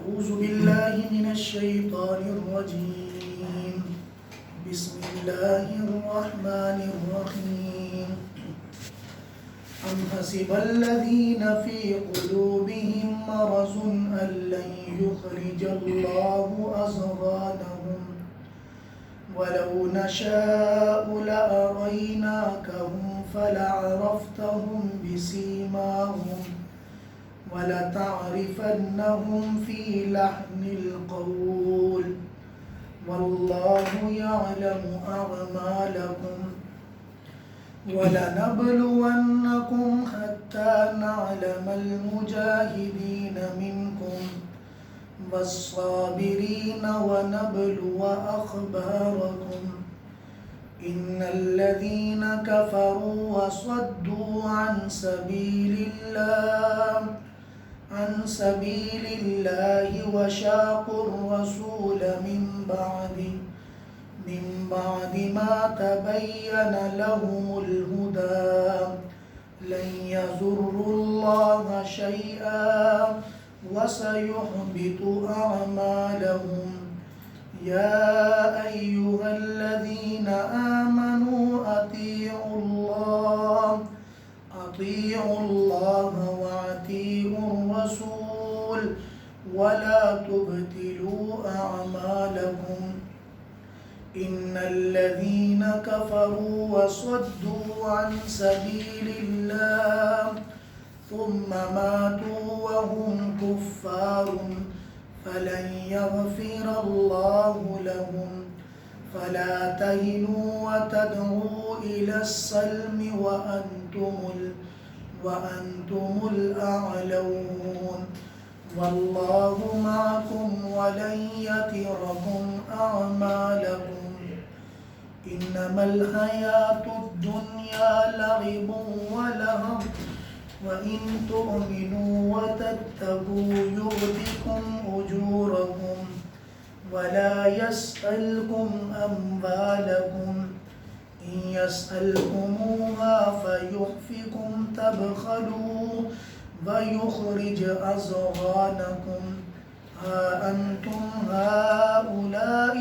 أعوذ بالله من الشيطان الرجيم. بسم الله الرحمن الرحيم. أم حسب الذين في قلوبهم مرض أن لن يخرج الله أضغانهم ولو نشاء لأريناكهم فلعرفتهم بسيماهم ولتعرفنهم في لحن القول والله يعلم أعمالكم ولنبلونكم حتى نعلم المجاهدين منكم والصابرين ونبلو أخباركم. إن الذين كفروا وصدوا عن سبيل الله وشاقوا الرسول من بعد ما تبين لهم الهدى لن يضروا الله شيئا وسيحبط أعمالهم. يا أيها الذين آمنوا أطيعوا الله وأطيعوا الرسول ولا تبطلوا أعمالكم. إن الذين كفروا وصدوا عن سبيل الله ثم ماتوا وهم كفار فلن يغفر الله لهم. فلا تهنوا وتدعوا إلى السلم وأنتم الأعلون والله معكم ولن يتركم أعمالكم. إنما الحياة الدنيا لعب ولهو وإن تؤمنوا وتتقوا يؤتكم أجوركم ولا يسألكم أموالكم. إن يسألكموها فيحفكم تبخلوا ويخرج أضغانكم. ها أنتم هؤلاء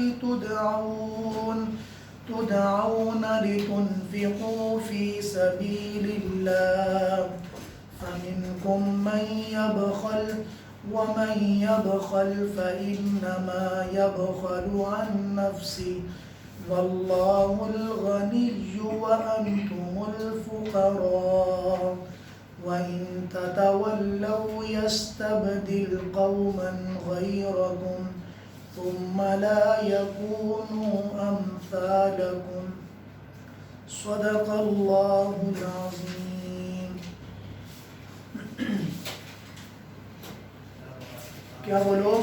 تدعون لتنفقوا في سبيل الله فمنكم من يبخل ومن يبخل فإنما يبخل عن نفسه والله الغني وأنتم الفقراء وإن تتولوا يستبدل قوما غيركم ثم لا يكونوا أمثالكم. صدق الله العظيم. کیا وہ لوگ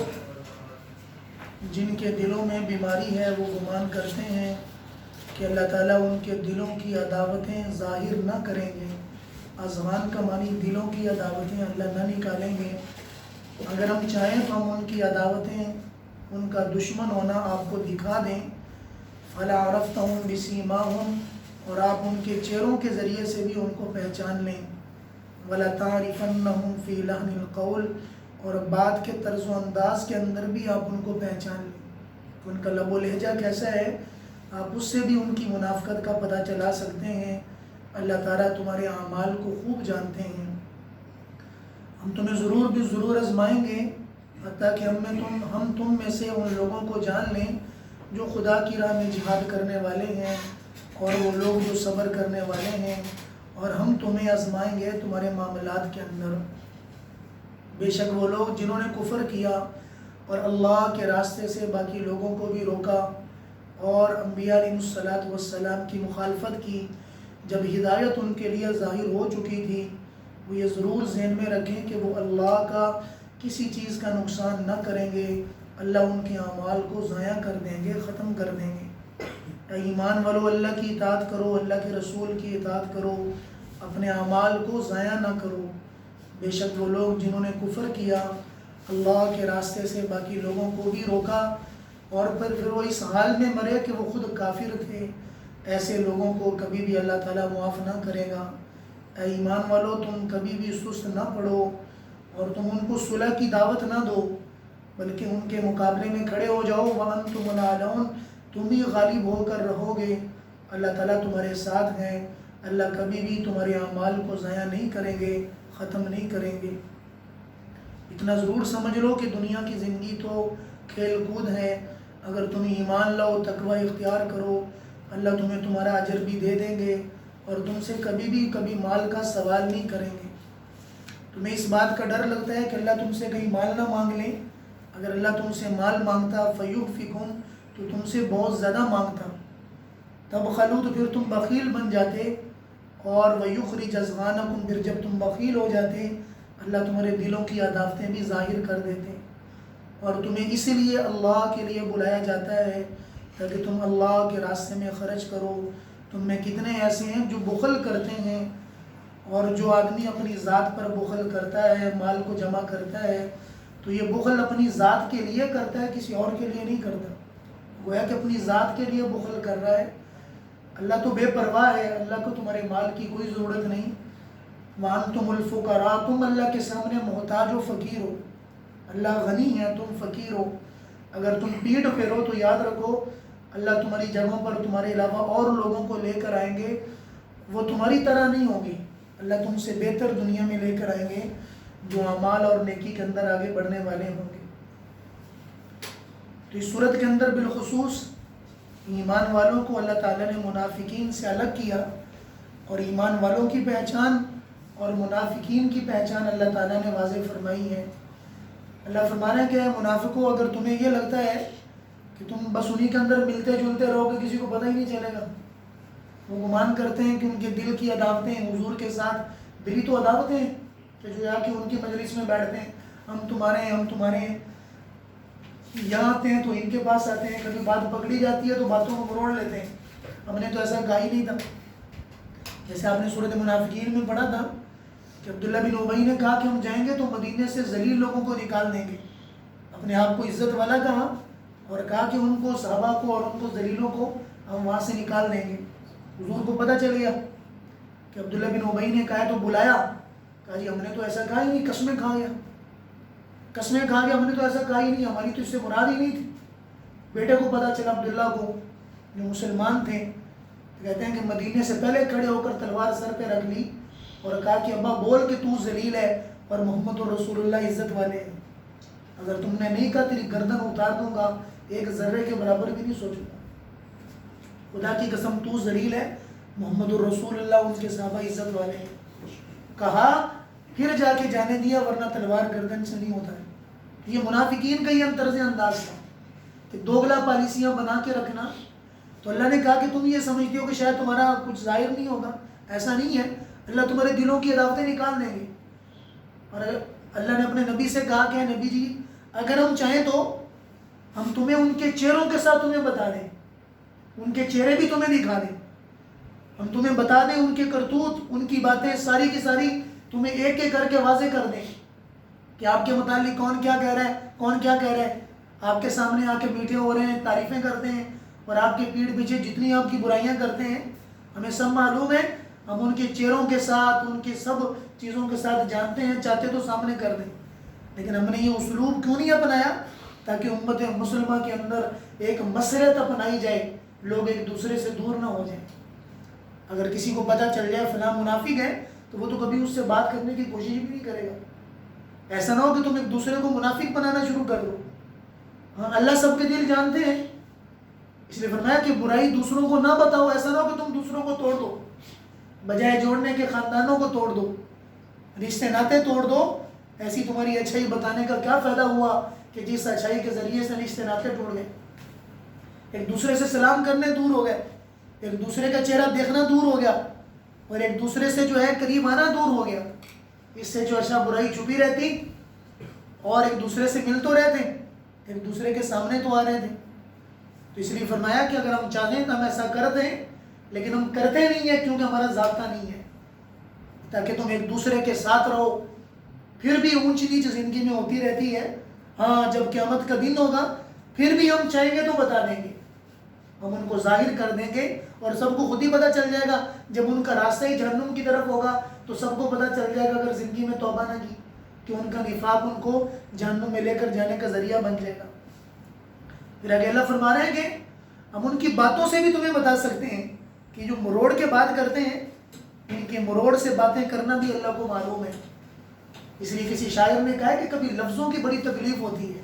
جن کے دلوں میں بیماری ہے وہ گمان کرتے ہیں کہ اللہ تعالیٰ ان کے دلوں کی عداوتیں ظاہر نہ کریں گے. اذہان کا معنی دلوں کی عداوتیں اللہ نہ نکالیں گے. اگر ہم چاہیں تو ہم ان کی عداوتیں ان کا دشمن ہونا آپ کو دکھا دیں. فَلَعَرَفْتَهُمْ بِسِيمَاهُمْ اور آپ ان کے چہروں کے ذریعے سے بھی ان کو پہچان لیں. وَلَتَعْرِفَنَّهُمْ فِي لَحْنِ الْقَوْلِ اور بات کے طرز و انداز کے اندر بھی آپ ان کو پہچان لیں. ان کا لب و لہجہ کیسا ہے آپ اس سے بھی ان کی منافقت کا پتہ چلا سکتے ہیں. اللہ تعالیٰ تمہارے اعمال کو خوب جانتے ہیں. ہم تمہیں ضرور آزمائیں گے حتیٰ کہ ہم تم میں سے ان لوگوں کو جان لیں جو خدا کی راہ میں جہاد کرنے والے ہیں اور وہ لوگ جو صبر کرنے والے ہیں. اور ہم تمہیں آزمائیں گے تمہارے معاملات کے اندر. بے شک وہ لوگ جنہوں نے کفر کیا اور اللہ کے راستے سے باقی لوگوں کو بھی روکا اور انبیاء علیہ السلام کی مخالفت کی، جب ہدایت ان کے لیے ظاہر ہو چکی تھی وہ یہ ضرور ذہن میں رکھیں کہ وہ اللہ کا کسی چیز کا نقصان نہ کریں گے. اللہ ان کے اعمال کو ضائع کر دیں گے، ختم کر دیں گے. اے ایمان والو اللہ کی اطاعت کرو، اللہ کے رسول کی اطاعت کرو، اپنے اعمال کو ضائع نہ کرو. بے شک وہ لوگ جنہوں نے کفر کیا، اللہ کے راستے سے باقی لوگوں کو بھی روکا اور پھر وہ اس حال میں مرے کہ وہ خود کافر تھے، ایسے لوگوں کو کبھی بھی اللہ تعالیٰ معاف نہ کرے گا. اے ایمان والو تم کبھی بھی سست نہ پڑو اور تم ان کو صلح کی دعوت نہ دو. بلکہ ان کے مقابلے میں کھڑے ہو جاؤ، وَأَنْتُمُ الْأَعْلَوْنَ، تم ہی غالب ہو کر رہو گے، اللہ تعالیٰ تمہارے ساتھ ہیں، اللہ کبھی بھی تمہارے اعمال کو ضائع نہیں کریں گے، ختم نہیں کریں گے۔ اتنا ضرور سمجھ لو کہ دنیا کی زندگی تو کھیل کود ہے، اگر تم ایمان لاؤ، تقوی اختیار کرو، اللہ تمہیں تمہارا اجر بھی دے دیں گے اور تم سے کبھی مال کا سوال نہیں کریں گے۔ تمہیں اس بات کا ڈر لگتا ہے کہ اللہ تم سے کہیں مال نہ مانگ لیں، اگر اللہ تم سے مال مانگتا فَيُؤْفِكُمْ، تو تم سے بہت زیادہ مانگتا، تب خلو، تو پھر تم بخیل بن جاتے، اور وَيُخْرِجْ أَضْغَانَكُمْ، پھر جب تم بخیل ہو جاتے اللہ تمہارے دلوں کی عداوتیں بھی ظاہر کر دیتے، اور تمہیں اسی لیے اللہ کے لیے بلایا جاتا ہے تاکہ تم اللہ کے راستے میں خرچ کرو۔ تم میں کتنے ایسے ہیں جو بخل کرتے ہیں، اور جو آدمی اپنی ذات پر بخل کرتا ہے، مال کو جمع کرتا ہے، تو یہ بخل اپنی ذات کے لیے کرتا ہے، کسی اور کے لیے نہیں کرتا، گویا کہ اپنی ذات کے لیے بخل کر رہا ہے۔ اللہ تو بے پرواہ ہے، اللہ کو تمہارے مال کی کوئی ضرورت نہیں۔ وَأَنْتُمُ الْفُقَرَاءُ، تم اللہ کے سامنے محتاج و فقیر ہو، اللہ غنی ہے، تم فقیر ہو۔ اگر تم پیٹ پھیرو تو یاد رکھو اللہ تمہاری جگہوں پر تمہارے علاوہ اور لوگوں کو لے کر آئیں گے، وہ تمہاری طرح نہیں ہوں گے، اللہ تم سے بہتر دنیا میں لے کر آئیں گے، جو اعمال اور نیکی کے اندر آگے بڑھنے والے ہوں گے۔ تو اس صورت کے اندر بالخصوص ایمان والوں کو اللہ تعالیٰ نے منافقین سے الگ کیا، اور ایمان والوں کی پہچان اور منافقین کی پہچان اللہ تعالیٰ نے واضح فرمائی ہے۔ اللہ فرما رہے ہیں کہ منافقوں، اگر تمہیں یہ لگتا ہے کہ تم بس انہی کے اندر ملتے جلتے رہو گے، کسی کو پتہ ہی نہیں چلے گا، وہ گمان کرتے ہیں کہ ان کے دل کی عداوتیں حضور کے ساتھ دلی تو عداوتیں ہیں کہ جو آ کے ان کی مجلس میں بیٹھتے ہیں، ہم تمہارے ہیں، ہم تمہارے ہیں، یہاں آتے ہیں تو ان کے پاس آتے ہیں، کبھی بات پکڑی جاتی ہے تو باتوں کو مروڑ لیتے ہیں، ہم نے تو ایسا کہا ہی نہیں تھا۔ جیسے آپ نے سورۃ منافقین میں پڑھا تھا کہ عبداللہ بن ابی نے کہا کہ ہم جائیں گے تو مدینے سے ذلیل لوگوں کو نکال دیں گے، اپنے آپ کو عزت والا کہا، اور کہا کہ ان کو، صحابہ کو اور ان کو ذلیلوں کو ہم وہاں سے نکال دیں گے۔ حضور کو پتہ چل گیا کہ عبداللہ بن ابی نے کہا تو بلایا، کہا جی ہم نے تو ایسا کہا ہی نہیں، قسمیں کھا گیا، قسمیں کھا گیا، ہم نے تو ایسا کہا ہی نہیں، ہماری تو اس سے مراد ہی نہیں تھی۔ بیٹے کو پتہ چلا، عبداللہ کو، جو مسلمان تھے، کہتے ہیں کہ مدینے سے پہلے کھڑے ہو کر تلوار سر پہ رکھ لی اور کہا کہ ابا بول کہ تو ذلیل ہے اور محمد رسول اللہ عزت والے ہیں، اگر تم نے نہیں کہا تیری گردن اتار دوں گا، ایک ذرے کے برابر بھی نہیں سوچوں گا، خدا کی قسم تو ذلیل ہے، محمد الرسول اللہ ان کے صحابہ عزت والے ہیں۔ کہا پھر جا کے جانے دیا، ورنہ تلوار گردن سے نہیں ہوتا ہے۔ یہ منافقین کا یہ طرز انداز تھا کہ دوگلا پالیسیاں بنا کے رکھنا۔ تو اللہ نے کہا کہ تم یہ سمجھتے ہو کہ شاید تمہارا کچھ ظاہر نہیں ہوگا، ایسا نہیں ہے، اللہ تمہارے دلوں کی عداوتیں نکال دیں گے۔ اور اللہ نے اپنے نبی سے کہا کہ نبی جی اگر ہم چاہیں تو ہم تمہیں ان کے چہروں کے ساتھ تمہیں بتا دیں، ان کے چہرے بھی تمہیں دکھا دیں، ہم تمہیں بتا دیں ان کے کرتوت، ان کی باتیں ساری کی ساری تمہیں ایک ایک کر کے واضح کر دیں کہ آپ کے متعلق کون کیا کہہ رہا ہے، کون کیا کہہ رہا ہے، آپ کے سامنے آ کے میٹھے ہو رہے ہیں، تعریفیں کرتے ہیں، اور آپ کے پیٹھ پیچھے جتنی آپ کی برائیاں کرتے ہیں ہمیں سب معلوم ہے، ہم ان کے چہروں کے ساتھ، ان کے سب چیزوں کے ساتھ جانتے ہیں، چاہتے تو سامنے کر دیں، لیکن ہم نے یہ اسلوب کیوں نہیں اپنایا؟ تاکہ امت مسلمہ کے اندر ایک مسرت اپنائی جائے، لوگ ایک دوسرے سے دور نہ ہو جائیں۔ اگر کسی کو پتہ چل جائے فلاں منافق ہے تو وہ تو کبھی اس سے بات کرنے کی کوشش بھی نہیں کرے گا۔ ایسا نہ ہو کہ تم ایک دوسرے کو منافق بنانا شروع کر دو۔ ہاں اللہ سب کے دل جانتے ہیں، اس لیے فرمایا کہ برائی دوسروں کو نہ بتاؤ، ایسا نہ ہو کہ تم دوسروں کو توڑ دو، بجائے جوڑنے کے خاندانوں کو توڑ دو، رشتے ناطے توڑ دو۔ ایسی تمہاری اچھائی بتانے کا کیا فائدہ ہوا کہ جس اچھائی کے ذریعے سے رشتے ناطے ٹوٹ گئے، ایک دوسرے سے سلام کرنے دور ہو گئے، ایک دوسرے کا چہرہ دیکھنا دور ہو گیا، اور ایک دوسرے سے جو ہے قریب آنا دور ہو گیا۔ اس سے جو اچھا برائی چھپی رہتی اور ایک دوسرے سے مل تو رہتے، ایک دوسرے کے سامنے تو آ رہے تھے۔ تو اس لیے فرمایا کہ اگر ہم چاہیں تو ہم ایسا کر دیں، لیکن ہم کرتے نہیں ہیں کیونکہ ہمارا ضابطہ نہیں ہے، تاکہ تم ایک دوسرے کے ساتھ رہو۔ پھر بھی اونچ نیچ زندگی میں ہوتی رہتی ہے، ہاں جب قیامت کا دن ہوگا پھر بھی ہم چاہیں گے تو بتا دیں گے، ہم ان کو ظاہر کر دیں گے، اور سب کو خود ہی پتہ چل جائے گا۔ جب ان کا راستہ ہی جہنم کی طرف ہوگا تو سب کو پتہ چل جائے گا، اگر زندگی میں توبہ نہ کی کہ ان کا نفاق ان کو جہنم میں لے کر جانے کا ذریعہ بن جائے گا۔ پھر آگے اللہ فرما رہے ہیں کہ ہم ان کی باتوں سے بھی تمہیں بتا سکتے ہیں کہ جو مروڑ کے بات کرتے ہیں، ان کے مروڑ سے باتیں کرنا بھی اللہ کو معلوم ہے۔ اس لیے کسی شاعر نے کہا ہے کہ کبھی لفظوں کی بڑی تکلیف ہوتی ہے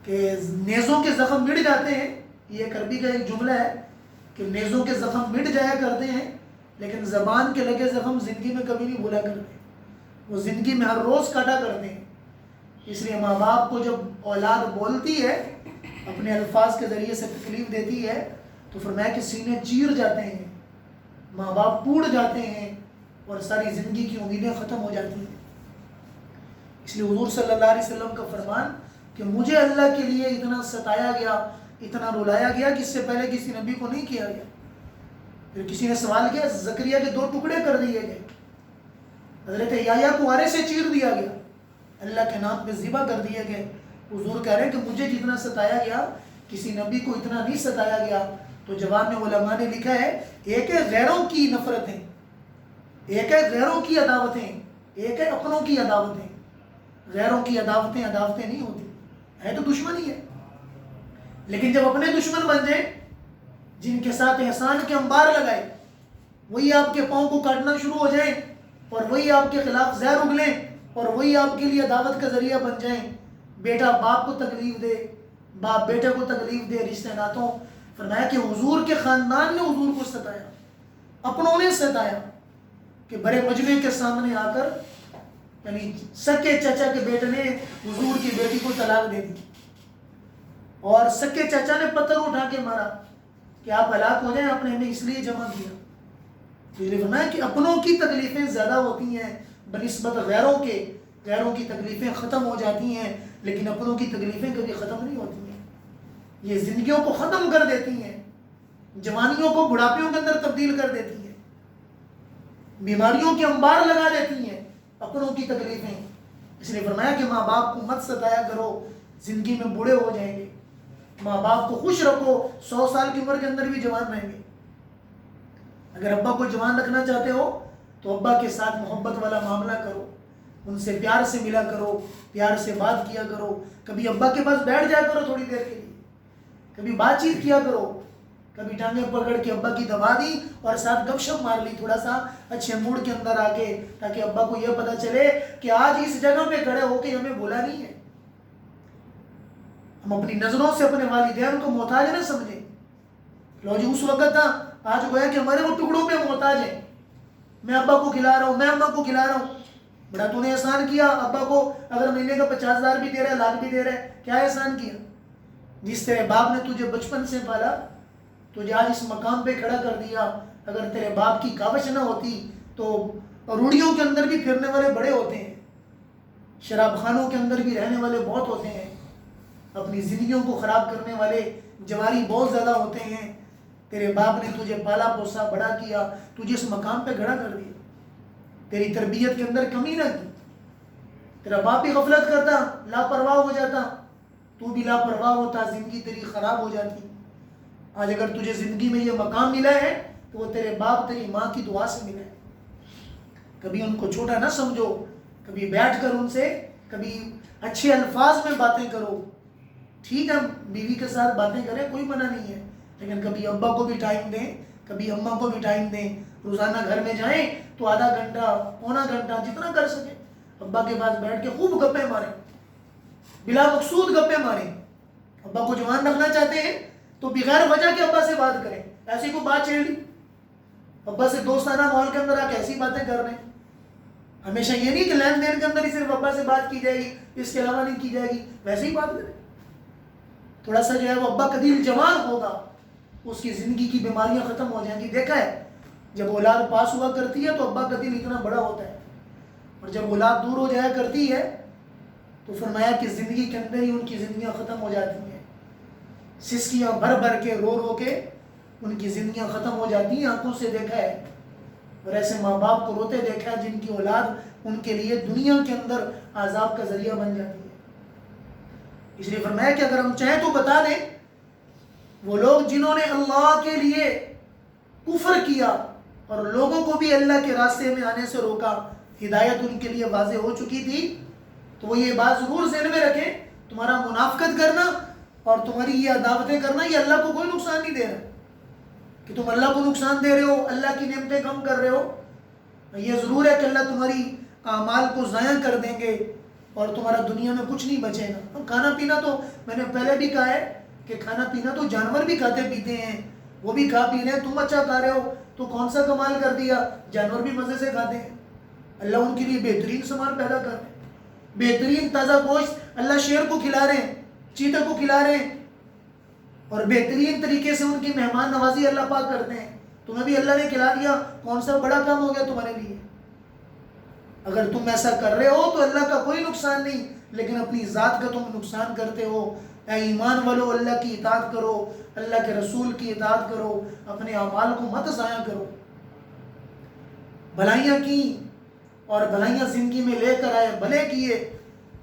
کہ نیزوں کے زخم مٹ جاتے ہیں، یہ ایک عربی کا ایک جملہ ہے کہ نیزوں کے زخم مٹ جایا کرتے ہیں، لیکن زبان کے لگے زخم زندگی میں کبھی نہیں بھولا کرتے، وہ زندگی میں ہر روز کاٹا کرتے ہیں۔ اس لیے ماں باپ کو جب اولاد بولتی ہے، اپنے الفاظ کے ذریعے سے تکلیف دیتی ہے، تو فرمایا کہ سینے چیر جاتے ہیں، ماں باپ ٹوٹ جاتے ہیں اور ساری زندگی کی امیدیں ختم ہو جاتی ہیں۔ اس لیے حضور صلی اللہ علیہ وسلم کا فرمان کہ مجھے اللہ کے لیے اتنا ستایا گیا، اتنا رلایا گیا کہ اس سے پہلے کسی نبی کو نہیں کیا گیا۔ پھر کسی نے سوال کیا، زکریا کے 2 ٹکڑے کر دیے گئے، حضرت یحییٰ کو آرے سے چیر دیا گیا، اللہ کے نام پہ ذبح کر دیے گئے۔ حضور کہہ رہے ہیں کہ مجھے جتنا ستایا گیا کسی نبی کو اتنا نہیں ستایا گیا۔ تو جواب میں علماء نے لکھا ہے، ایک ہے غیروں کی نفرتیں، ایک ہے غیروں کی عداوتیں، ایک ہے اپنوں کی عداوتیں۔ غیروں کی عداوتیں عداوتیں نہیں ہوتی، ہے تو دشمنی ہے، لیکن جب اپنے دشمن بن جائیں، جن کے ساتھ احسان کے انبار لگائے، وہی آپ کے پاؤں کو کاٹنا شروع ہو جائیں اور وہی آپ کے خلاف زہر اگلیں اور وہی آپ کے لیے دعوت کا ذریعہ بن جائیں، بیٹا باپ کو تکلیف دے، باپ بیٹے کو تکلیف دے، رشتہ ناتوں۔ فرمایا کہ حضور کے خاندان نے حضور کو ستایا، اپنوں نے ستایا کہ بڑے مجمع کے سامنے آ کر، یعنی سکے چچا کے بیٹے نے حضور کی بیٹی کو طلاق دے دی اور سکے چچا نے پتھر اٹھا کے مارا کہ آپ ہلاک ہو جائیں، آپ نے ہمیں اس لیے جمع کیا۔ تو یہ فرمایا کہ اپنوں کی تکلیفیں زیادہ ہوتی ہیں بنسبت غیروں کے، غیروں کی تکلیفیں ختم ہو جاتی ہیں، لیکن اپنوں کی تکلیفیں کبھی ختم نہیں ہوتی ہیں۔ یہ زندگیوں کو ختم کر دیتی ہیں، جوانیوں کو بڑھاپیوں کے اندر تبدیل کر دیتی ہیں، بیماریوں کے انبار لگا دیتی ہیں اپنوں کی تکلیفیں۔ اس لیے فرمایا کہ ماں باپ کو مت ستایا کرو، زندگی میں بوڑھے ہو جائیں گے۔ ماں باپ کو خوش رکھو، 100 سال کی عمر کے اندر بھی جوان رہیں گے۔ اگر ابا کو جوان رکھنا چاہتے ہو تو ابا کے ساتھ محبت والا معاملہ کرو، ان سے پیار سے ملا کرو، پیار سے بات کیا کرو، کبھی ابا کے پاس بیٹھ جایا کرو تھوڑی دیر کے لیے، کبھی بات چیت کیا کرو، کبھی ٹانگیں پکڑ کے ابا کی دبا دی اور ساتھ گپ شپ مار لی تھوڑا سا اچھے موڈ کے اندر آ کے، تاکہ ابا کو یہ پتا چلے کہ آج اس جگہ پہ کھڑے ہو کے ہمیں بولا نہیں ہے۔ ہم اپنی نظروں سے اپنے والدین کو محتاج نہ سمجھیں۔ لو جی اس وقت تھا، آج گویا کہ ہمارے وہ ٹکڑوں پہ محتاج ہیں، میں ابا کو کھلا رہا ہوں، میں اماں کو کھلا رہا ہوں۔ بڑا تو نے احسان کیا، ابا کو اگر مہینے کا 50,000 بھی دے رہا ہے، لاکھ بھی دے رہا ہے، کیا احسان کیا؟ جس تیرے باپ نے تجھے بچپن سے پالا، تجھے آج اس مقام پہ کھڑا کر دیا۔ اگر تیرے باپ کی کاوش نہ ہوتی تو روڑیوں کے اندر بھی پھرنے والے بڑے ہوتے ہیں، شراب خانوں کے اندر بھی رہنے والے بہت ہوتے ہیں، اپنی زندگیوں کو خراب کرنے والے جواری بہت زیادہ ہوتے ہیں۔ تیرے باپ نے تجھے پالا پوسا، بڑا کیا، تجھے اس مقام پہ کھڑا کر دیا، تیری تربیت کے اندر کمی نہ کی۔ تیرا باپ بھی غفلت کرتا، لاپرواہ ہو جاتا، تو بھی لاپرواہ ہوتا، زندگی تیری خراب ہو جاتی۔ آج اگر تجھے زندگی میں یہ مقام ملا ہے تو وہ تیرے باپ تیری ماں کی دعا سے ملا ہے۔ کبھی ان کو چھوٹا نہ سمجھو، کبھی بیٹھ کر ان سے کبھی اچھے الفاظ میں باتیں کرو۔ ٹھیک ہے بیوی کے ساتھ باتیں کریں، کوئی منع نہیں ہے، لیکن کبھی ابا کو بھی ٹائم دیں، کبھی اماں کو بھی ٹائم دیں۔ روزانہ گھر میں جائیں تو آدھا گھنٹہ، پونا گھنٹہ، جتنا کر سکیں ابا کے پاس بیٹھ کے خوب گپیں ماریں، بلا مقصود گپیں ماریں۔ ابا کو جوان رکھنا چاہتے ہیں تو بغیر وجہ کے ابا سے بات کریں، ایسی کوئی بات چھیڑ لی، ابا سے دوستانہ ماحول کے اندر آ کے ایسی باتیں کر رہے ہیں۔ ہمیشہ یہ نہیں کہ لین دین کے اندر ہی صرف ابا سے بات کی جائے گی، اس کے علاوہ نہیں کی جائے گی، ویسے ہی بات کریں۔ تھوڑا سا جو ہے وہ ابا قدیل جوان ہوگا، اس کی زندگی کی بیماریاں ختم ہو جائیں گی۔ دیکھا ہے جب اولاد پاس ہوا کرتی ہے تو ابا قدیل اتنا بڑا ہوتا ہے، اور جب اولاد دور ہو جایا کرتی ہے تو فرمایا کہ زندگی کے اندر ہی ان کی زندگیاں ختم ہو جاتی ہیں، سسکیاں بھر بھر کے رو رو کے ان کی زندگیاں ختم ہو جاتی ہیں۔ آنکھوں سے دیکھا ہے، اور ایسے ماں باپ کو روتے دیکھا ہے جن کی اولاد ان کے لیے دنیا کے اندر عذاب کا ذریعہ بن جاتی ہے۔ اس لیے فرمایا کہ اگر ہم چاہیں تو بتا دیں، وہ لوگ جنہوں نے اللہ کے لیے کفر کیا اور لوگوں کو بھی اللہ کے راستے میں آنے سے روکا، ہدایت ان کے لیے واضح ہو چکی تھی، تو وہ یہ بات ضرور ذہن میں رکھیں، تمہارا منافقت کرنا اور تمہاری یہ عداوتیں کرنا یہ اللہ کو کوئی نقصان نہیں دے رہا، کہ تم اللہ کو نقصان دے رہے ہو، اللہ کی نعمتیں کم کر رہے ہو۔ یہ ضرور ہے کہ اللہ تمہاری اعمال کو ضائع کر دیں گے اور تمہارا دنیا میں کچھ نہیں بچے گا۔ اور کھانا پینا تو میں نے پہلے بھی کہا ہے کہ کھانا پینا تو جانور بھی کھاتے پیتے ہیں، وہ بھی کھا پی رہے ہیں، تم اچھا کھا رہے ہو تو کون سا کمال کر دیا، جانور بھی مزے سے کھاتے ہیں۔ اللہ ان کے لیے بہترین سامان پیدا کر رہے ہیں، بہترین تازہ گوشت اللہ شیر کو کھلا رہے ہیں، چیتے کو کھلا رہے ہیں، اور بہترین طریقے سے ان کی مہمان نوازی اللہ پاک کرتے ہیں۔ تمہیں بھی اللہ نے کھلا دیا، کون سا بڑا کام ہو گیا تمہارے لیے؟ اگر تم ایسا کر رہے ہو تو اللہ کا کوئی نقصان نہیں، لیکن اپنی ذات کا تم نقصان کرتے ہو۔ اے ایمان والو، اللہ کی اطاعت کرو، اللہ کے رسول کی اطاعت کرو، اپنے اعمال کو مت ضائع کرو۔ بھلائیاں کی اور بھلائیاں زندگی میں لے کر آئے، بھلے کیے،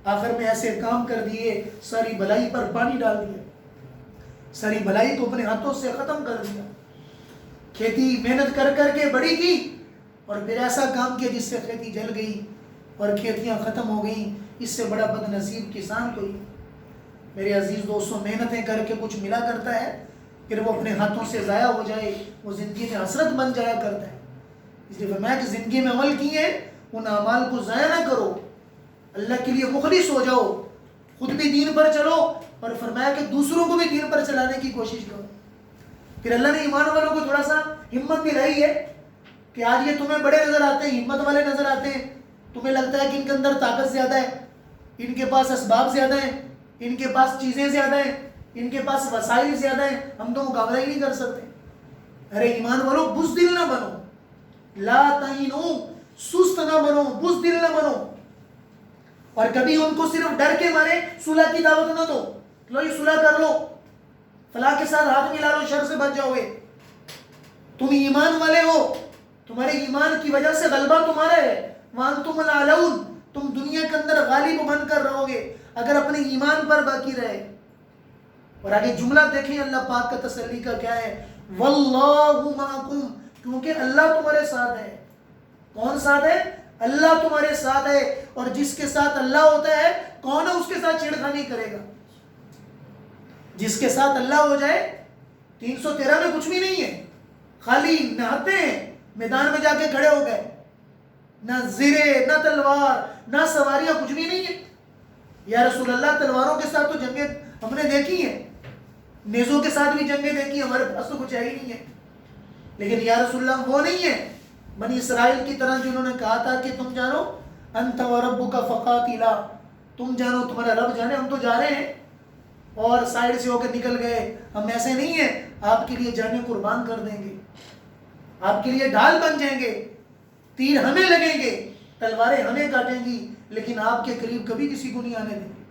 آخر میں ایسے کام کر دیے، ساری بھلائی پر پانی ڈال دیا، ساری بھلائی کو اپنے ہاتھوں سے ختم کر دیا۔ کھیتی محنت کر کر کے بڑی کی اور پھر ایسا کام کیا جس سے کھیتی جل گئی اور کھیتیاں ختم ہو گئیں۔ اس سے بڑا بد نصیب کسان کوئی؟ میرے عزیز دوستوں، محنتیں کر کے کچھ ملا کرتا ہے، پھر وہ اپنے ہاتھوں سے ضائع ہو جائے، وہ زندگی میں حسرت بن جایا کرتا ہے۔ اس لیے فرمایا کہ زندگی میں عمل کیے ان اعمال کو ضائع نہ کرو، اللہ کے لیے مخلص ہو جاؤ، خود بھی دین پر چلو، اور فرمایا کہ دوسروں کو بھی دین پر چلانے کی کوشش کرو۔ پھر اللہ نے ایمان والوں کو تھوڑا سا ہمت دلائی ہے کہ آج یہ تمہیں بڑے نظر آتے ہیں، ہمت والے نظر آتے ہیں، تمہیں لگتا ہے کہ ان کے اندر طاقت زیادہ ہے، ان کے پاس اسباب زیادہ ہیں، ان کے پاس چیزیں زیادہ ہیں، ان کے پاس وسائل زیادہ ہیں، ہم تو مقابلہ ہی نہیں کر سکتے۔ ارے ایمان والو، بزدل نہ بنو، لا تہینوا، سست نہ بنو، بزدل نہ بنو، اور کبھی ان کو صرف ڈر کے مارے صلح کی دعوت نہ دو، لو یہ صلح کر لو، فلاں کے ساتھ ہاتھ ملا لو، شر سے بچ جاؤ گے۔ تم ایمان والے ہو، تمہارے ایمان کی وجہ سے غلبہ تمہارا ہے، وانتم الاعلون، تم دنیا کے اندر غالب بن کر رہو گے اگر اپنے ایمان پر باقی رہے۔ اور آگے جملہ دیکھیں اللہ پاک کا تسلی کا کیا ہے، واللہ معکم، کیونکہ اللہ تمہارے ساتھ ہے۔ کون ساتھ ہے؟ اللہ تمہارے ساتھ ہے، اور جس کے ساتھ اللہ ہوتا ہے کون ہے اس کے ساتھ چھیڑخانی کرے گا؟ جس کے ساتھ اللہ ہو جائے، 313 میں کچھ بھی نہیں ہے، خالی نہاتے ہیں، میدان میں جا کے کھڑے ہو گئے، نہ زرے، نہ تلوار، نہ سواریاں، کچھ بھی نہیں ہے۔ یا رسول اللہ، تلواروں کے ساتھ تو جنگیں ہم نے دیکھی ہیں، نیزوں کے ساتھ بھی جنگیں دیکھی ہیں، ہمارے پاس تو کچھ ہے ہی نہیں ہے۔ لیکن یا رسول اللہ وہ نہیں ہے بنی اسرائیل کی طرح جنہوں نے کہا تھا کہ تم جانو انت وربک فقاتلا، تم جانو تمہارا رب جانے، ہم تو جا رہے ہیں، اور سائڈ سے ہو کے نکل گئے۔ ہم ایسے نہیں ہیں، آپ کے لیے جانیں قربان کر دیں گے، آپ کے لیے ڈھال بن جائیں گے، تیر ہمیں لگیں گے، تلواریں ہمیں کاٹیں گی، لیکن آپ کے قریب کبھی کسی کو نہیں آنے دیں گے۔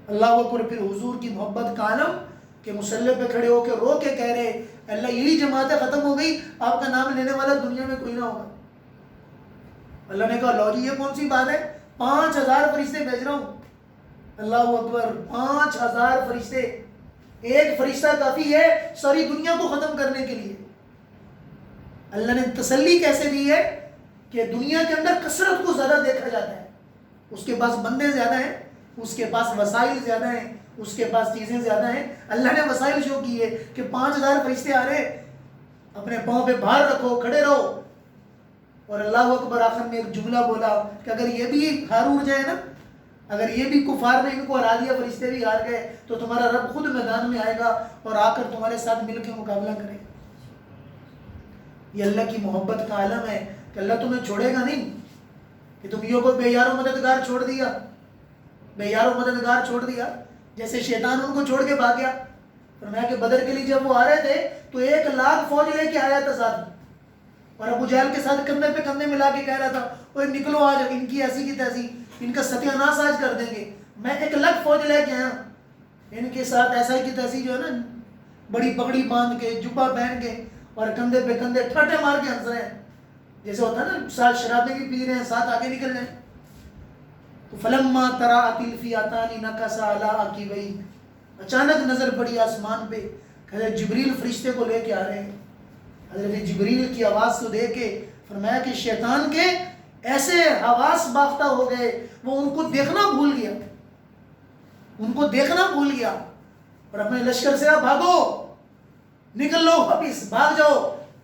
اللہ اکبر۔ پھر حضور کی محبت کا عالم کہ مصلی پہ کھڑے ہو کے رو کے کہہ رہے، اللہ یہی جماعتیں ختم ہو گئی، آپ کا نام لینے والا دنیا میں کوئی نہ ہوگا۔ اللہ نے کہا لو جی، یہ کون سی بات ہے، 5000 فرشتے بھیج رہا ہوں۔ اللہ اکبر، 5000 فرشتے، ایک فرشتہ کافی ہے ساری دنیا کو ختم کرنے کے لیے۔ اللہ نے تسلی کیسے دی ہے کہ دنیا کے اندر کثرت کو زیادہ دیکھا جاتا ہے، اس کے پاس بندے زیادہ ہیں، اس کے پاس وسائل زیادہ ہیں، اس کے پاس چیزیں زیادہ ہیں۔ اللہ نے وسائل شو کی ہے کہ 5000 فرشتے آ رہے، اپنے پاؤں پہ بھار رکھو، کھڑے رہو۔ اور اللہ اکبر، آخر میں ایک جملہ بولا کہ اگر یہ بھی ہار اڑ جائے نا، اگر یہ بھی کفار نے ان کو ہرا دیا، فرشتے بھی ہار گئے، تو تمہارا رب خود میدان میں آئے گا اور آ کر تمہارے ساتھ مل کے مقابلہ کرے گا۔ یہ اللہ کی محبت کا عالم ہے کہ اللہ تمہیں چھوڑے گا نہیں، کہ تم یہ کو بے یار و مددگار چھوڑ دیا، بے یار و مددگار چھوڑ دیا، جیسے شیطان ان کو چھوڑ کے بھاگ گیا۔ فرمایا کہ بدر کے لیے جب وہ آ رہے تھے تو 1,00,000 فوج لے کے آیا تھا ساتھ، اور ابو جہل کے ساتھ کندھے پہ کندھے ملا کے کہہ رہا تھا اوے نکلو آج، ان کی ایسی کی تیسی، ان کا ستیہ ناش آج کر دیں گے، میں 1,00,000 فوج لے کے آیا، ان کے ساتھ ایسا کی تیسی جو ہے نا، بڑی پگڑی باندھ کے، جبہ پہن کے، اور کندھے پہ کندھے ٹھاٹے مار کے ہنس رہے ہیں، جیسے ہوتا ہے نا ساتھ شرابیں بھی پی رہے ہیں، ساتھ آگے نکل رہے ہیں۔ تو فلما تراءت الفئتان نکص علی عقبیہ، اچانک نظر پڑی آسمان پہ، حضرت جبریل فرشتے کو لے کے آ رہے ہیں۔ حضرت جبریل کی آواز کو دے کے فرمایا کہ شیطان کے ایسے حواس باختہ ہو گئے، وہ ان کو دیکھنا بھول گیا، ان کو دیکھنا بھول گیا، اور اپنے لشکر سے آپ بھاگو، نکل لو واپس، بھاگ جاؤ،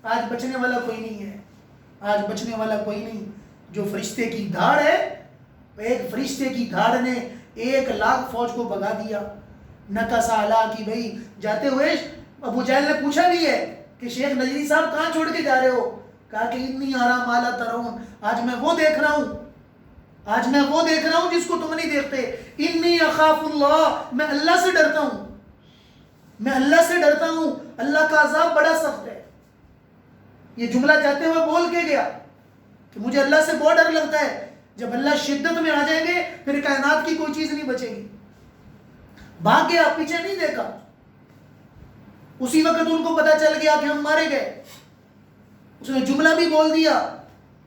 آج بچنے والا کوئی نہیں ہے، آج بچنے والا کوئی نہیں۔ جو فرشتے کی دھاڑ ہے، ایک فرشتے کی دھاڑ نے 1,00,000 فوج کو بھگا دیا۔ نکسا علا کی بھائی جاتے ہوئے ابو جہل نے پوچھا بھی ہے کہ شیخ نجری صاحب کہاں چھوڑ کے جا رہے ہو؟ کہا کہ انی ارا ما لا ترون، آج میں وہ دیکھ رہا ہوں، آج میں وہ دیکھ رہا ہوں جس کو تم نہیں دیکھتے۔ انی اخاف اللہ، میں اللہ سے ڈرتا ہوں، میں اللہ سے ڈرتا ہوں، اللہ کا عذاب بڑا سخت ہے۔ یہ جملہ جاتے ہوئے بول کے گیا کہ مجھے اللہ سے بہت ڈر لگتا ہے، جب اللہ شدت میں آ جائیں گے پھر کائنات کی کوئی چیز نہیں بچے گی۔ بھاگ گیا، پیچھے نہیں دیکھا۔ اسی وقت ان کو پتا چل گیا کہ ہم مارے گئے۔ اس نے جملہ بھی بول دیا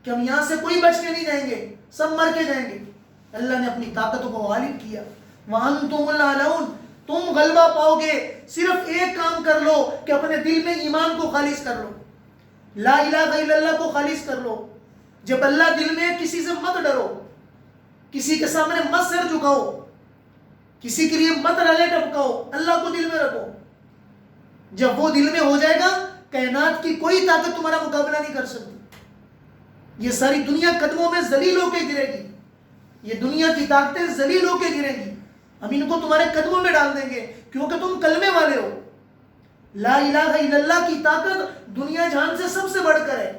کہ ہم یہاں سے کوئی بچ کے نہیں جائیں گے، سب مر کے جائیں گے۔ اللہ نے اپنی طاقت کو غالب کیا۔ وَأَنْتُمُ الْأَعْلَوْنَ، تم غلبہ پاؤ گے، صرف ایک کام کر لو کہ اپنے دل میں ایمان کو خالص کر لو، لا الہ الا اللہ کو خالص کر لو۔ جب اللہ دل میں، کسی سے مت ڈرو، کسی کے سامنے مت سر جھکاؤ، کسی کے لیے مت رلے ٹپکاؤ، اللہ کو دل میں رکھو۔ جب وہ دل میں ہو جائے گا، کائنات کی کوئی طاقت تمہارا مقابلہ نہیں کر سکتی۔ یہ ساری دنیا قدموں میں ذلیل ہو کے گرے گی، یہ دنیا کی طاقتیں ذلیل ہو کے گرے گی، ہم ان کو تمہارے قدموں میں ڈال دیں گے، کیونکہ تم کلمے والے ہو۔ لا الہ الا اللہ کی طاقت دنیا جہان سے سب سے بڑھ کر ہے۔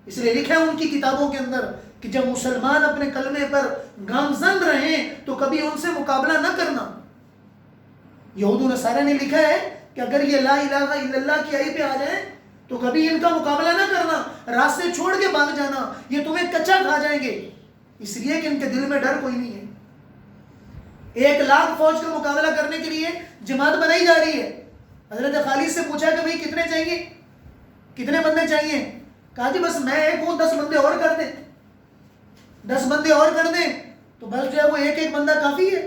اس لیے لکھا ہے ان کی کتابوں کے اندر کہ جب مسلمان اپنے کلمے پر گامزن رہیں تو کبھی ان سے مقابلہ نہ کرنا۔ یہود و نصارہ نے لکھا ہے کہ اگر یہ لا الہ الا اللہ کی آئی پہ آ جائیں تو کبھی ان کا مقابلہ نہ کرنا، راستے چھوڑ کے بھاگ جانا، یہ تمہیں کچا کھا جائیں گے، اس لیے کہ ان کے دل میں ڈر کوئی نہیں ہے۔ 1,00,000 فوج کا مقابلہ کرنے کے لیے جماعت بنائی جا رہی ہے۔ حضرت خالد سے پوچھا کہ بھئی کتنے چاہیے، کتنے بندے چاہیے؟ کہا جی بس میں ایک ہوں، 10 بندے اور کر دیں، 10 بندے اور کر دیں تو بس جو ہے وہ ایک بندہ کافی ہے۔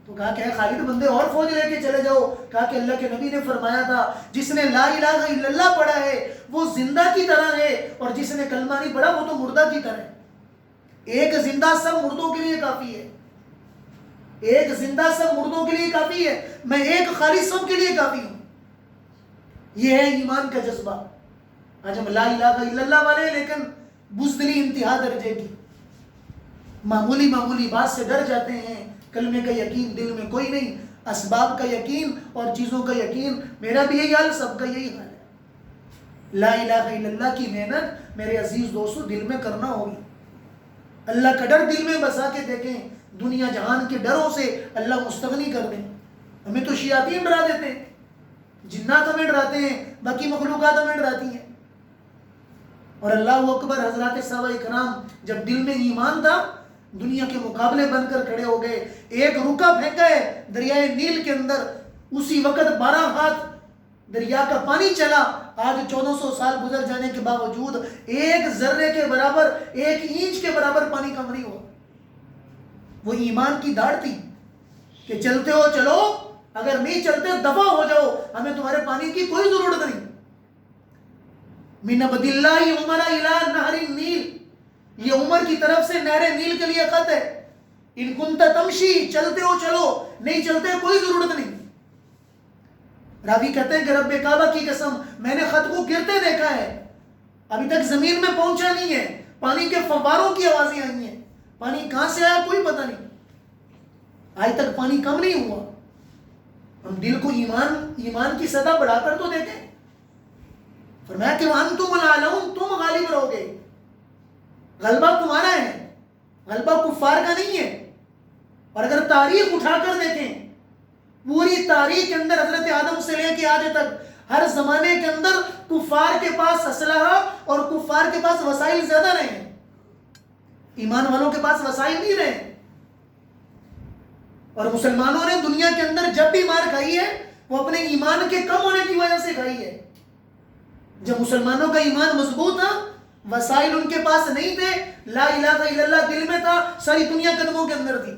تو کہا کہ خالد بندے اور فوج لے کے چلے جاؤ۔ کہا کہ اللہ کے نبی نے فرمایا تھا جس نے لا الہ الا اللہ پڑھا ہے وہ زندہ کی طرح ہے، اور جس نے کلمہ نہیں پڑھا وہ تو مردہ کی طرح ہے۔ ایک زندہ سب مردوں کے لیے کافی ہے، ایک زندہ سب مردوں کے لیے کافی ہے، میں ایک خالص سب کے لیے کافی ہوں۔ یہ ہے ایمان کا جذبہ۔ آج ہم لا الہ الا اللہ والے ہیں لیکن بزدلی انتہا درجے کی، معمولی معمولی بات سے ڈر جاتے ہیں، کلمے کا یقین دل میں کوئی نہیں، اسباب کا یقین اور چیزوں کا یقین، میرا بھی یہی حال، سب کا یہی حال ہے۔ لا الہ الا اللہ کی محنت میرے عزیز دوستو دل میں کرنا ہوگی۔ اللہ کا ڈر دل میں بسا کے دیکھیں، دنیا جہان کے ڈروں سے اللہ مستغنی کر دیں۔ ہمیں تو شیاطین ڈرا دیتے ہیں، جنات ہمیں ڈراتے ہیں، باقی مخلوقات ہمیں ڈراتی ہیں، اور اللہ اکبر حضرات صحابہ اکرام جب دل میں ایمان تھا دنیا کے مقابلے بن کر کھڑے ہو گئے۔ ایک رکا پھینکا ہے دریائے نیل کے اندر، اسی وقت 12 ہاتھ دریا کا پانی چلا۔ آج 1400 سال گزر جانے کے باوجود ایک ذرے کے برابر، ایک اینچ کے برابر پانی کم نہیں ہوا۔ وہ ایمان کی داڑھ تھی کہ چلتے ہو چلو، اگر نہیں چلتے دفع ہو جاؤ، ہمیں تمہارے پانی کی کوئی ضرورت نہیں۔ من عبد اللہ عمر الى نہر النیل، یہ عمر کی طرف سے نہر نیل کے لیے خط ہے۔ ان کنت تمشی، چلتے ہو چلو، نہیں چلتے کوئی ضرورت نہیں۔ راوی کہتے ہیں کہ رب کعبہ کی قسم میں نے خط کو گرتے دیکھا ہے، ابھی تک زمین میں پہنچا نہیں ہے، پانی کے فواروں کی آوازیں آئی ہیں، پانی کہاں سے آیا کوئی پتہ نہیں، آج تک پانی کم نہیں ہوا۔ ہم دل کو ایمان کی سطح بڑھا کر تو دیکھیں۔ فرمایا کہ وَأَنْتُمُ الْأَعْلَوْنَ، تم غالب رہو گے، غلبہ تمہارا ہے، غلبہ کفار کا نہیں ہے۔ اور اگر تاریخ اٹھا کر دیکھیں، پوری تاریخ کے اندر حضرت آدم سے لے کے آج تک ہر زمانے کے اندر کفار کے پاس اسلحہ اور کفار کے پاس وسائل زیادہ رہے ہیں، ایمان والوں کے پاس وسائل نہیں رہے۔ اور مسلمانوں نے دنیا کے اندر جب بھی مار کھائی ہے وہ اپنے ایمان کے کم ہونے کی وجہ سے کھائی ہے۔ جب مسلمانوں کا ایمان مضبوط تھا، وسائل ان کے پاس نہیں تھے، لا الہ الا اللہ دل میں تھا، ساری دنیا قدموں کے اندر تھی۔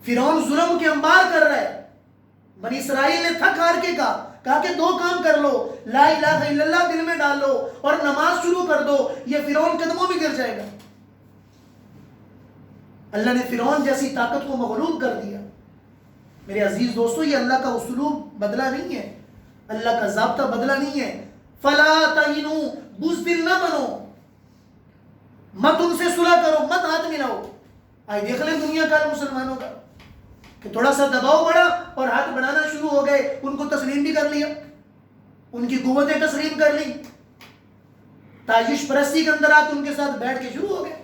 فرعون ظلم کے انبار کر رہا ہے، بنی اسرائیل نے تھک ہار کے کہا کہ 2 کام کر لو، لا الہ الا اللہ دل میں ڈال لو اور نماز شروع کر دو، یہ فرعون قدموں میں گر جائے گا۔ اللہ نے فرعون جیسی طاقت کو مغلوب کر دیا۔ میرے عزیز دوستو، یہ اللہ کا اسلوب بدلا نہیں ہے، اللہ کا ضابطہ بدلا نہیں ہے۔ فلا تہنوا، بزدل نہ بنو، مت ان سے صلح کرو، مت ہاتھ ملاؤ۔ آج دیکھ لیں دنیا کا مسلمانوں کا کہ تھوڑا سا دباؤ بڑھا اور ہاتھ بڑھانا شروع ہو گئے، ان کو تسلیم بھی کر لیا، ان کی قوتیں تسلیم کر لی، تعیش پرستی کے اندر آ کے ان کے ساتھ بیٹھ کے شروع ہو گئے،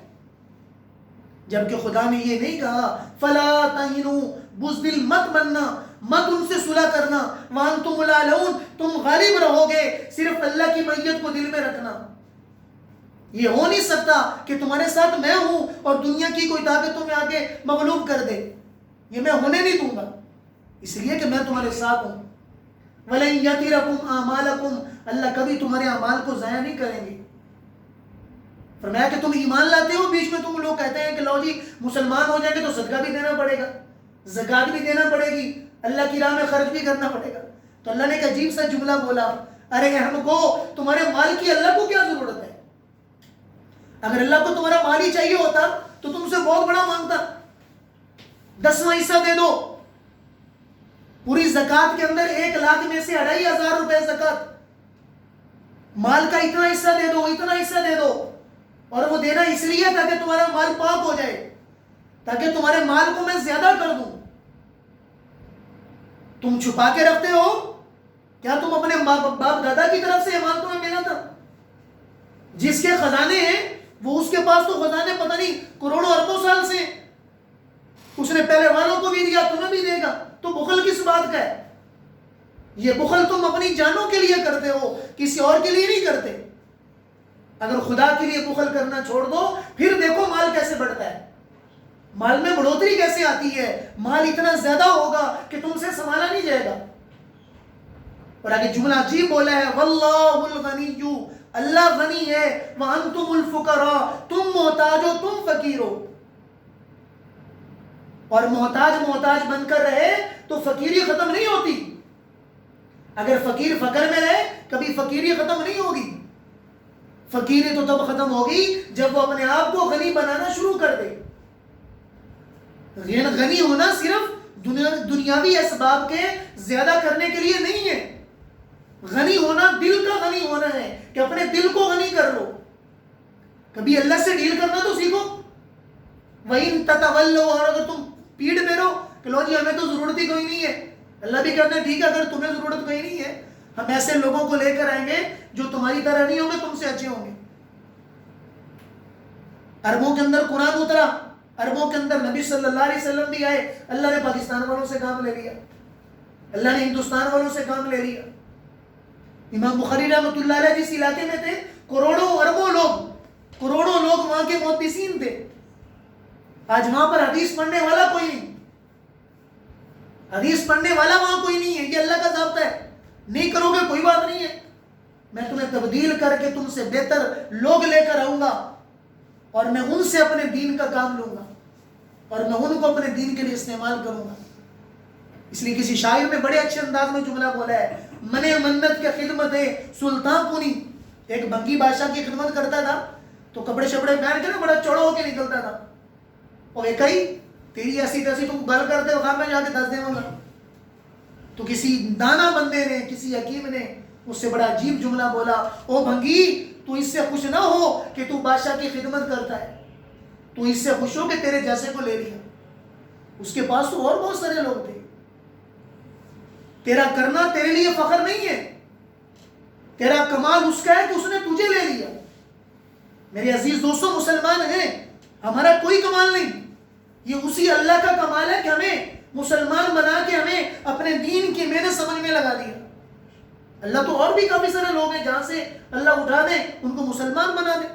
جبکہ خدا نے یہ نہیں کہا فلا تہنوا، بزدل مت بننا، مت ان سے صلح کرنا، وانتم الاعلون، تم غالب رہو گے، صرف اللہ کی معیت کو دل میں رکھنا۔ یہ ہو نہیں سکتا کہ تمہارے ساتھ میں ہوں اور دنیا کی کوئی طاقت تمہیں آ کے مغلوب کر دے، یہ میں ہونے نہیں دوں گا، اس لیے کہ میں تمہارے ساتھ ہوں۔ وَلَن يَتِرَكُمْ أَعْمَالَكُمْ، اللہ کبھی تمہارے اعمال کو ضائع نہیں کریں گے۔ فرمایا کہ تم ایمان لاتے ہو، بیچ میں تم لوگ کہتے ہیں کہ لو جی مسلمان ہو جائیں گے تو صدقہ بھی دینا پڑے گا، زکوٰۃ بھی دینا پڑے گی، اللہ کی راہ میں خرچ بھی کرنا پڑے گا۔ تو اللہ نے ایک عجیب سا جملہ بولا، ارے ہم کو تمہارے مال کی اللہ کو کیا ضرورت ہے؟ اگر اللہ کو تمہارا مال ہی چاہیے ہوتا تو تم سے بہت بڑا مانگتا، 10واں حصہ دے دو، پوری زکوٰۃ کے اندر 1 لاکھ میں سے 2500 روپے زکوٰۃ، مال کا اتنا حصہ دے دو، اتنا حصہ دے دو، اور وہ دینا اس لیے تاکہ تمہارا مال پاک ہو جائے، تاکہ تمہارے مال کو میں زیادہ کر دوں۔ تم چھپا کے رکھتے ہو، کیا تم اپنے باپ دادا کی طرف سے مال تمہیں ملا تھا؟ جس کے خزانے ہیں وہ اس کے پاس تو خزانے پتہ نہیں کروڑوں اربوں سال سے، اس نے پہلے والوں کو بھی دیا، تمہیں بھی دے گا، تو بخل کس بات کا ہے؟ یہ بخل تم اپنی جانوں کے لیے کرتے ہو، کسی اور کے لیے نہیں کرتے۔ اگر خدا کے لیے بخل کرنا چھوڑ دو، پھر دیکھو مال کیسے بڑھتا ہے، مال میں بڑھوتری کیسے آتی ہے، مال اتنا زیادہ ہوگا کہ تم سے سنبھالا نہیں جائے گا۔ اور آگے جملہ عجیب بولا ہے، واللہ الغنی، اللہ غنی ہے، وانتم الفقراء، تم محتاج ہو، تم فقیر ہو۔ اور محتاج بن کر رہے تو فقیری ختم نہیں ہوتی، اگر فقیر فقر میں رہے کبھی فقیری ختم نہیں ہوگی، فقیری تو تب ختم ہوگی جب وہ اپنے آپ کو غنی بنانا شروع کر دے۔ غنی ہونا صرف دنیاوی اسباب کے زیادہ کرنے کے لیے نہیں ہے، غنی ہونا دل کا غنی ہونا ہے کہ اپنے دل کو غنی کر لو۔ کبھی اللہ سے ڈیل کرنا تو سیکھو۔ وَإِن تَتَوَلَّوْا، اور اگر تم پیڑ پہ رہو کہ لو جی ہمیں تو ضرورت ہی کوئی نہیں ہے، اللہ بھی کہتے ہیں ٹھیک ہے اگر تمہیں ضرورت کوئی نہیں ہے، ہم ایسے لوگوں کو لے کر آئیں گے جو تمہاری طرح نہیں ہوں گے، تم سے اچھے ہوں گے۔ عربوں کے اندر قرآن اترا، عربوں کے اندر نبی صلی اللہ علیہ وسلم بھی آئے، اللہ نے پاکستان والوں سے کام لے لیا، اللہ نے ہندوستان والوں سے کام لے لیا۔ امام بخاری رحمۃ اللہ علیہ جس علاقے میں تھے، کروڑوں لوگ وہاں کے محدثین تھے، آج وہاں پر حدیث پڑھنے والا کوئی نہیں، حدیث پڑھنے والا وہاں کوئی نہیں ہے۔ یہ اللہ کا ضابطہ ہے، نہیں کرو گے کوئی بات نہیں ہے، میں تمہیں تبدیل کر کے تم سے بہتر لوگ لے کر آؤں گا، اور میں ان سے اپنے دین کا کام لوں گا، اور میں ان کو اپنے دین کے لیے استعمال کروں گا۔ اس لیے کسی شاعر نے بڑے اچھے انداز میں جملہ بولا ہے، منے منت کے خدمت ہے سلطان پونی۔ ایک بنگی بادشاہ کی خدمت کرتا تھا تو کپڑے شپڑے پہن کے نا بڑا چوڑا ہو کے نکلتا تھا، اور ایک ہی تیری ایسی تیسی تو گل کرتے وقت میں جا کے دس دے گا۔ تو کسی دانا بندے نے، کسی حکیم نے اس سے بڑا عجیب جملہ بولا، او بھنگی تو اس سے خوش نہ ہو کہ تو بادشاہ کی خدمت کرتا ہے، تو اس سے خوش ہو کہ تیرے جیسے کو لے لیا۔ اس کے پاس تو اور بہت سارے لوگ تھے، تیرا کرنا تیرے لیے فخر نہیں ہے، تیرا کمال اس کا ہے کہ اس نے تجھے لے لیا۔ میرے عزیز دوستوں، مسلمان ہیں، ہمارا کوئی کمال نہیں، یہ اسی اللہ کا کمال ہے کہ ہمیں مسلمان بنا کے ہمیں اپنے دین کی محنت سمجھ میں لگا دیا۔ اللہ تو اور بھی کافی سارے لوگ ہیں جہاں سے اللہ اٹھا دے ان کو مسلمان بنا دے۔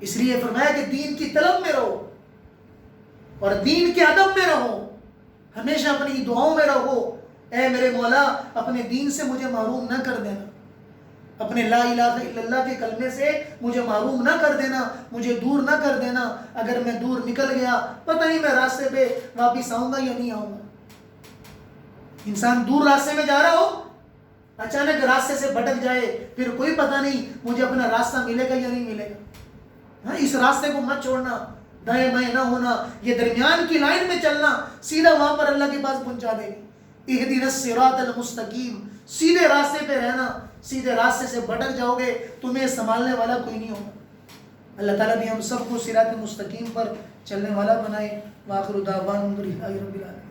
اس لیے فرمایا کہ دین کی طلب میں رہو اور دین کے ادب میں رہو، ہمیشہ اپنی دعاؤں میں رہو، اے میرے مولا اپنے دین سے مجھے محروم نہ کر دینا، اپنے لا الہ الا اللہ کے کلمے سے مجھے محروم نہ کر دینا، مجھے دور نہ کر دینا۔ اگر میں دور نکل گیا پتہ نہیں میں راستے پہ واپس آؤں گا یا نہیں آؤں گا۔ انسان دور راستے میں جا رہا ہو، اچانک راستے سے بھٹک جائے، پھر کوئی پتہ نہیں مجھے اپنا راستہ ملے گا یا نہیں ملے گا. اس راستے کو مت چھوڑنا، دائیں بائیں نہ ہونا، یہ درمیان کی لائن میں چلنا، سیدھا وہاں پر اللہ کے پاس پہنچا دے گی. اہدنا الصراط المستقیم، سیدھے راستے پہ رہنا. سیدھے راستے سے بھٹک جاؤ گے، تمہیں سنبھالنے والا کوئی نہیں ہوگا. اللہ تعالیٰ بھی ہم سب کو صراط مستقیم پر چلنے والا بنائے. وآخر دعوانا الحمد للہ رب العالمین.